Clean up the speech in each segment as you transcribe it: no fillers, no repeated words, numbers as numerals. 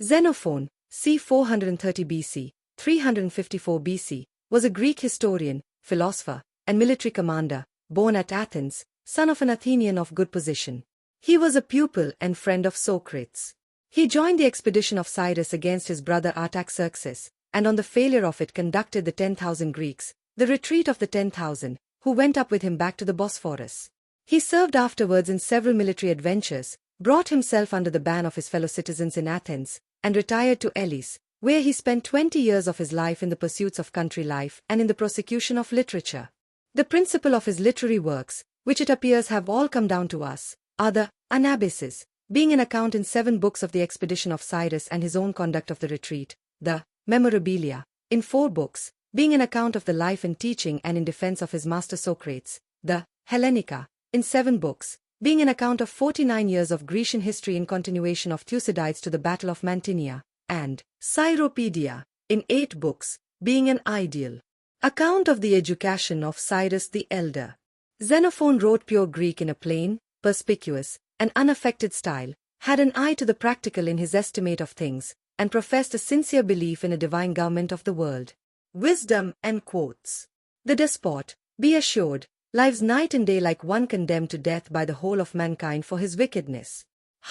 Xenophon, c. 430 BC, 354 BC, was a Greek historian, philosopher, and military commander, born at Athens, son of an Athenian of good position. He was a pupil and friend of Socrates. He joined the expedition of Cyrus against his brother Artaxerxes, and on the failure of it conducted the 10,000 Greeks, the retreat of the 10,000, who went up with him back to the Bosphorus. He served afterwards in several military adventures, brought himself under the ban of his fellow citizens in Athens, and retired to Elis, where he spent 20 years of his life in the pursuits of country life and in the prosecution of literature. The principal of his literary works, which it appears have all come down to us, are the Anabasis, being an account in 7 books of the expedition of Cyrus and his own conduct of the retreat, the Memorabilia, in 4 books, being an account of the life and teaching and in defense of his master Socrates, the Hellenica, in 7 books, being an account of 49 years of Grecian history in continuation of Thucydides to the Battle of Mantinea, and Cyropedia, in 8 books, being an ideal account of the education of Cyrus the Elder. Xenophon wrote pure Greek in a plain, perspicuous, and unaffected style, had an eye to the practical in his estimate of things, and professed a sincere belief in a divine government of the world. Wisdom and quotes. The despot, be assured, lives night and day like one condemned to death by the whole of mankind for his wickedness.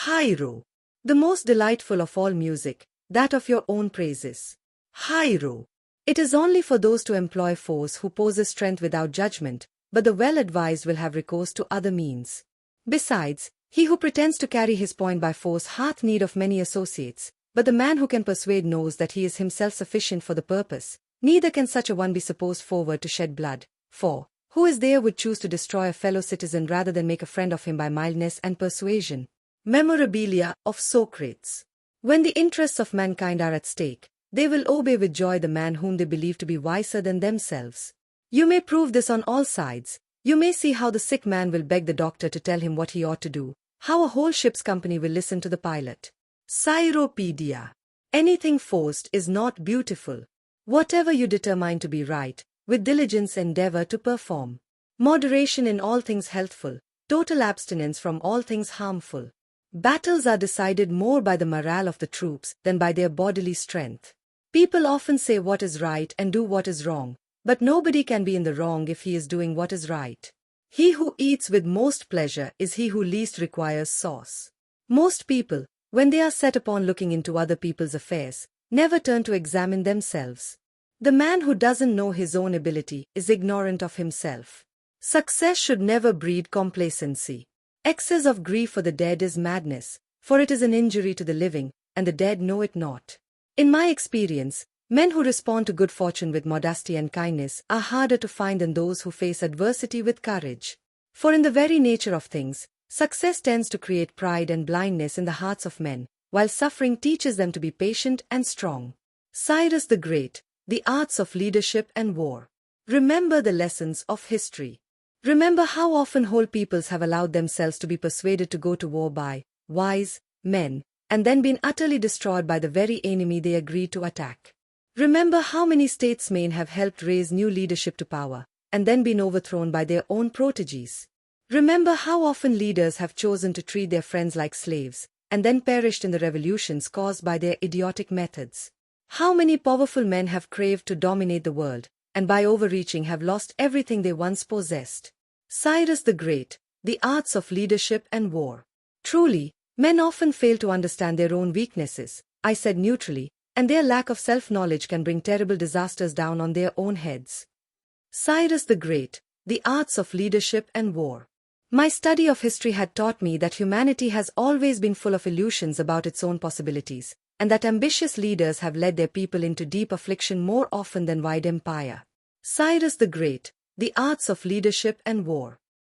Hiero. The most delightful of all music, that of your own praises. Hiero. It is only for those to employ force who possess strength without judgment, but the well-advised will have recourse to other means. Besides, he who pretends to carry his point by force hath need of many associates, but the man who can persuade knows that he is himself sufficient for the purpose, neither can such a one be supposed forward to shed blood, for who is there would choose to destroy a fellow citizen rather than make a friend of him by mildness and persuasion? Memorabilia of Socrates. When the interests of mankind are at stake, they will obey with joy the man whom they believe to be wiser than themselves. You may prove this on all sides. You may see how the sick man will beg the doctor to tell him what he ought to do, how a whole ship's company will listen to the pilot. Cyropedia. Anything forced is not beautiful. Whatever you determine to be right, with diligence endeavor to perform. Moderation in all things healthful, total abstinence from all things harmful. Battles are decided more by the morale of the troops than by their bodily strength. People often say what is right and do what is wrong, but nobody can be in the wrong if he is doing what is right. He who eats with most pleasure is he who least requires sauce. Most people, when they are set upon looking into other people's affairs, never turn to examine themselves. The man who doesn't know his own ability is ignorant of himself. Success should never breed complacency. Excess of grief for the dead is madness, for it is an injury to the living, and the dead know it not. In my experience, men who respond to good fortune with modesty and kindness are harder to find than those who face adversity with courage. For in the very nature of things, success tends to create pride and blindness in the hearts of men, while suffering teaches them to be patient and strong. Cyrus the Great, the arts of leadership and war. Remember the lessons of history. Remember how often whole peoples have allowed themselves to be persuaded to go to war by wise men, and then been utterly destroyed by the very enemy they agreed to attack. Remember how many statesmen have helped raise new leadership to power, and then been overthrown by their own proteges. Remember how often leaders have chosen to treat their friends like slaves, and then perished in the revolutions caused by their idiotic methods. How many powerful men have craved to dominate the world, and by overreaching have lost everything they once possessed. Cyrus the Great, the arts of leadership and war. Truly, men often fail to understand their own weaknesses, I said neutrally, and their lack of self-knowledge can bring terrible disasters down on their own heads. Cyrus the Great, the arts of leadership and war. My study of history had taught me that humanity has always been full of illusions about its own possibilities, and that ambitious leaders have led their people into deep affliction more often than wide empire. Cyrus the Great, the arts of leadership and war.